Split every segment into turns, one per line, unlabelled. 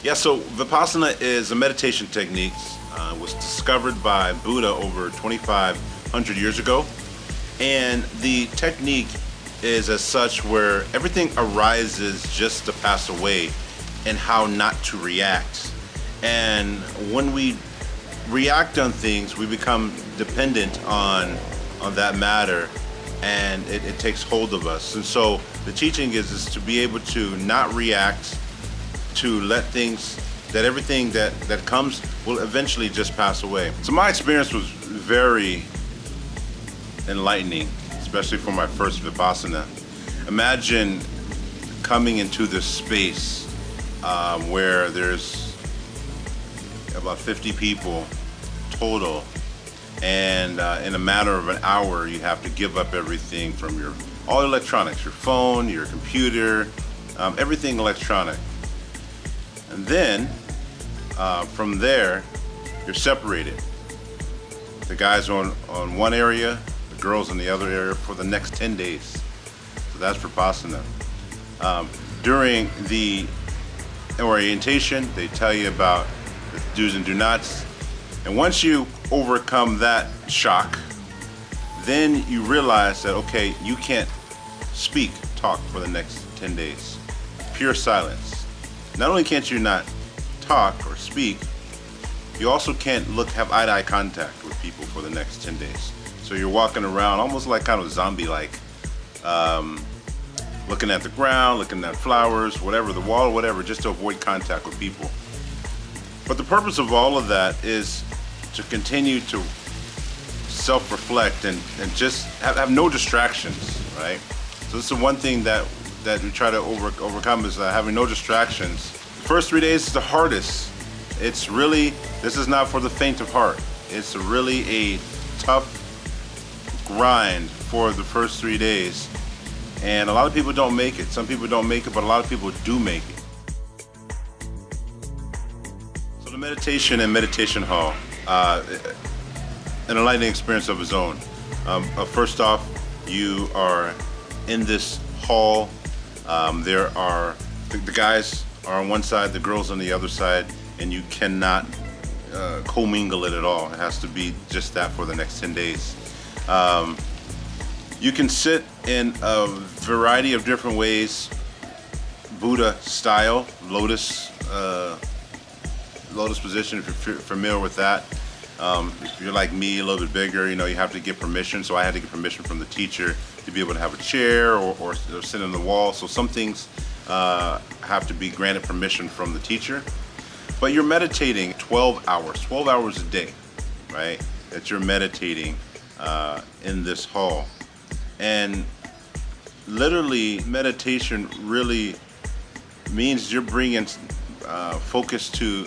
Yeah, so Vipassana is a meditation technique. It was discovered by Buddha over 2,500 years ago. And the technique is as such where everything arises just to pass away and how not to react. And when we react on things, we become dependent on that matter, and it takes hold of us. And so the teaching is to be able to not react, to let things, that everything that comes will eventually just pass away. So my experience was very enlightening, especially for my first Vipassana. Imagine coming into this space where there's about 50 people total, and in a matter of an hour you have to give up everything from all electronics, your phone, your computer, everything electronic. And then from there you're separated. The guys on one area, the girls in the other area for the next 10 days. So that's Vipassana. During the orientation, they tell you about the do's and do nots. And once you overcome that shock, then you realize that, okay, you can't talk for the next 10 days. Pure silence. Not only can't you not talk or speak, you also can't have eye-to-eye contact with people for the next 10 days. So you're walking around almost like kind of zombie-like, looking at the ground, looking at flowers, whatever, the wall, whatever, just to avoid contact with people. But the purpose of all of that is to continue to self-reflect and just have no distractions, right? So this is one thing that we try to overcome is having no distractions. The first 3 days is the hardest. This is not for the faint of heart. It's really a tough grind for the first 3 days. And a lot of people don't make it. Some people don't make it, but a lot of people do make it. So the meditation and meditation hall, an enlightening experience of its own. First off, you are in this hall. There are, the guys are on one side, the girls on the other side, and you cannot commingle it at all. It has to be just that for the next 10 days. You can sit in a variety of different ways, Buddha style, lotus position, if you're familiar with that. If you're like me, a little bit bigger, you have to get permission. So I had to get permission from the teacher to be able to have a chair or sit on the wall. So some things have to be granted permission from the teacher. But you're meditating 12 hours a day, right? That you're meditating in this hall. And literally, meditation really means you're bringing focus to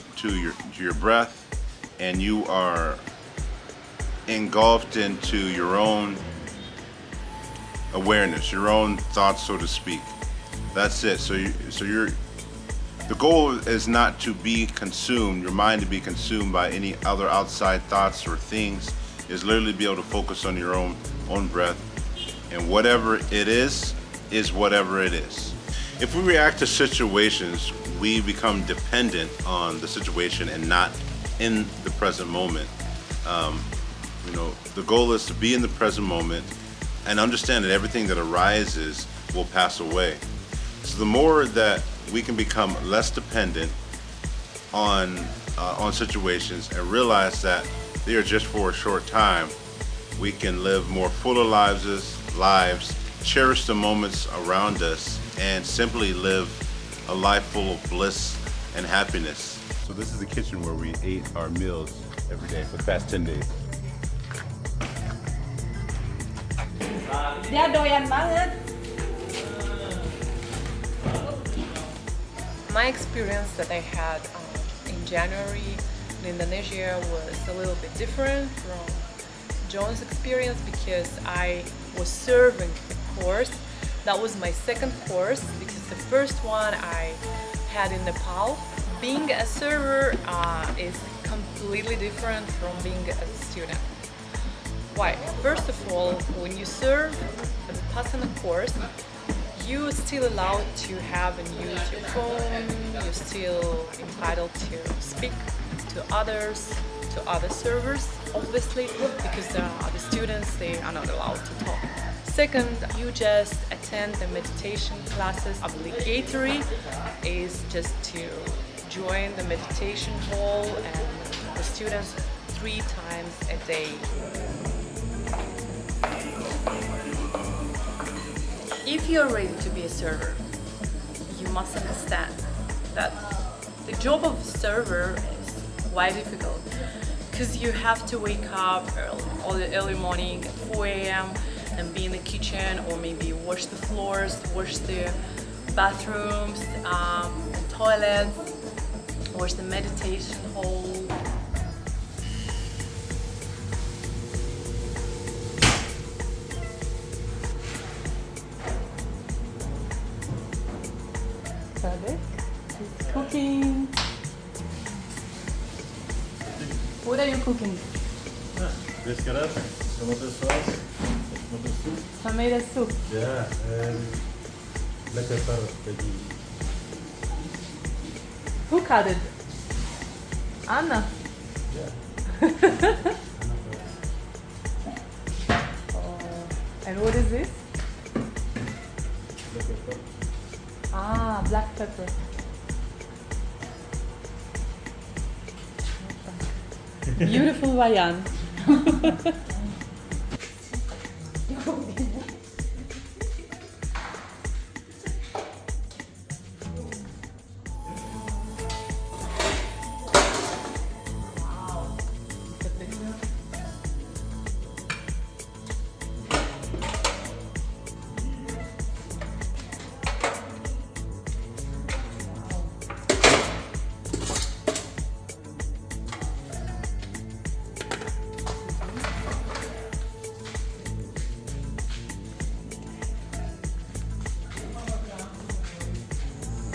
your breath, and you are engulfed into your own awareness, your own thoughts, so to speak. That's it. The goal is not to be consumed, your mind to be consumed by any other outside thoughts or things. Is literally be able to focus on your own breath, and whatever it is whatever it is. If we react to situations, we become dependent on the situation and not in the present moment. The goal is to be in the present moment and understand that everything that arises will pass away. So the more that we can become less dependent on situations and realize that they are just for a short time, we can live more fuller lives, cherish the moments around us, and simply live a life full of bliss and happiness. So this is the kitchen where we ate our meals every day for the past 10 days.
My experience that I had in January in Indonesia was a little bit different from John's experience because I was serving a course. That was my second course because the first one I had in Nepal. Being a server is completely different from being a student. Why? First of all, when you serve a Vipassana course, you're still allowed to have and use your phone, you're still entitled to speak to others, to other servers, obviously, because the students, they are not allowed to talk. Second, you just attend the meditation classes. Obligatory is just to join the meditation hall and the students 3 times a day. If you're ready to be a server, you must understand that the job of server is quite difficult because you have to wake up early morning at 4 a.m. and be in the kitchen, or maybe wash the floors, wash the bathrooms, and toilets, wash the meditation hall. Sadek is cooking. What are you cooking?
Descarada, tomato sauce, tomato soup.
Tomato soup.
Yeah, and black pepper veggie.
Who cut it? Anna.
Yeah.
And what is this?
Black pepper.
Ah, black pepper. Beautiful Vayan.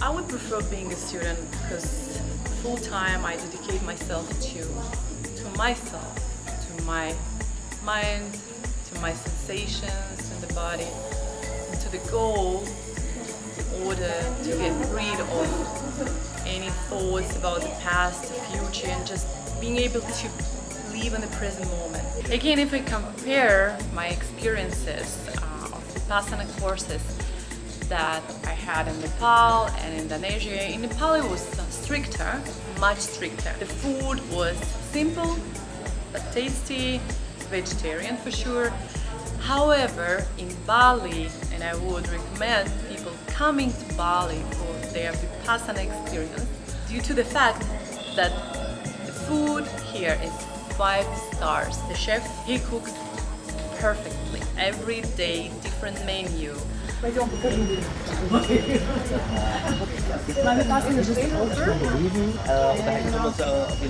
I would prefer being a student because full time I dedicate myself to myself, to my mind, to my sensations in the body, and to the goal in order to get rid of any thoughts about the past, the future, and just being able to live in the present moment. Again, if I compare my experiences of Vipassana courses that I had in Nepal and Indonesia. In Nepal it was stricter, much stricter. The food was simple but tasty, vegetarian for sure. However, in Bali, and I would recommend people coming to Bali for their Vipassana experience, due to the fact that the food here is 5 stars. The chef, he cooks perfectly. Every day, different menu.
Пойдем, покажу. My Vipassana is just over.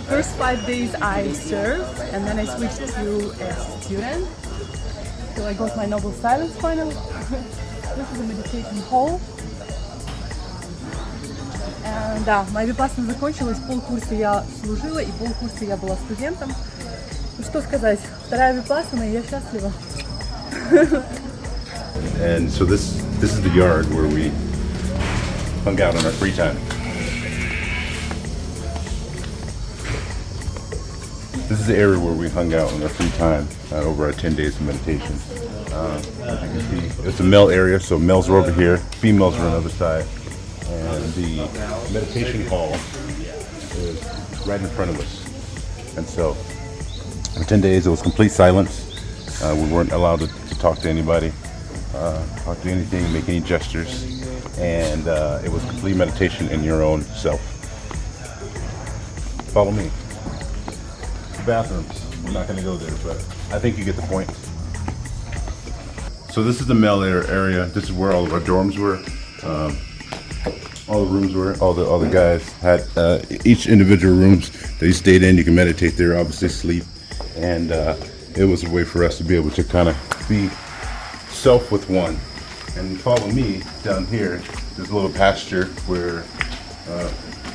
First 5 days I served, and then I switched to a student. So I got my Noble Silence final. This is a meditation hall. And да, моя Vipassana закончилась, полкурса я служила и полкурса я была студентом. Ну что сказать, вторая Vipassana, и я счастлива.
And so this is the yard where we hung out on our free time. This is the area where we hung out on our free time over our 10 days of meditation. As you can see, it's a male area, so males were over here, females were on the other side, and the meditation hall is right in front of us. And so for 10 days it was complete silence. We weren't allowed to talk to anybody, talk to anything, make any gestures, and it was complete meditation in your own self. Follow me. Bathrooms. We're not going to go there, but I think you get the point. So this is the male area. This is where all of our dorms were. All the rooms were. All the guys had each individual rooms that you stayed in. You can meditate there, obviously sleep, and it was a way for us to be able to kind of be self with one. And follow me down here. There's a little pasture where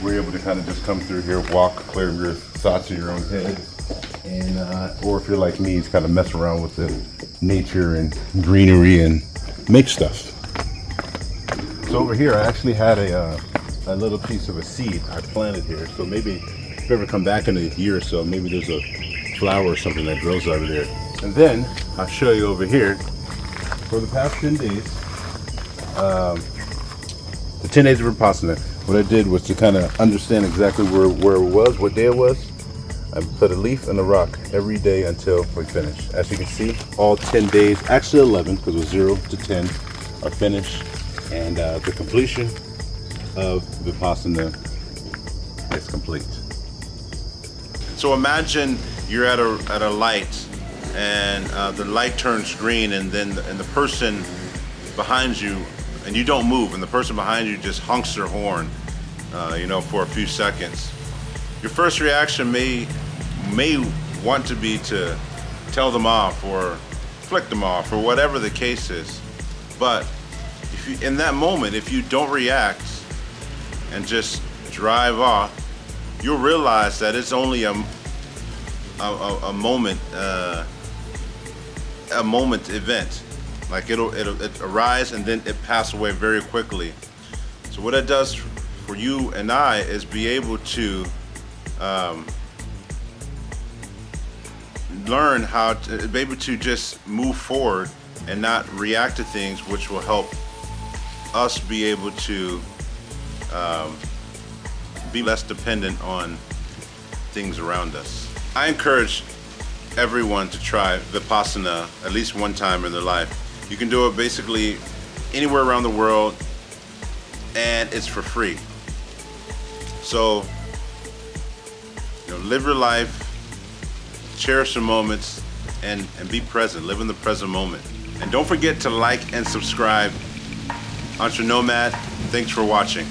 we're able to kind of just come through here, walk, clear your thoughts in your own head. And or if you're like me, just kind of mess around with the nature and greenery and make stuff. So over here, I actually had a a little piece of a seed I planted here. So maybe if you ever come back in a year or so, maybe there's a flower or something that grows out of there. And then I'll show you over here, for the past 10 days, the 10 days of Vipassana, what I did was to kind of understand exactly where it was, what day it was. I put a leaf and a rock every day until we finish. As you can see, all 10 days, actually 11, because it was 0 to 10, are finished. And the completion of Vipassana is complete. So imagine you're at a light, and the light turns green, and then the person behind you, and you don't move, and the person behind you just honks their horn, for a few seconds. Your first reaction may want to be to tell them off or flick them off or whatever the case is. But if you, in that moment, if you don't react and just drive off, you'll realize that it's only a moment event. Like it arise and then it pass away very quickly. So what it does for you and I is be able to learn how to be able to just move forward and not react to things, which will help us be able to be less dependent on things around us. I encourage everyone to try Vipassana at least one time in their life. You can do it basically anywhere around the world, and it's for free. So, live your life, cherish the moments, and be present. Live in the present moment. And don't forget to like and subscribe. Entre Nomad, thanks for watching.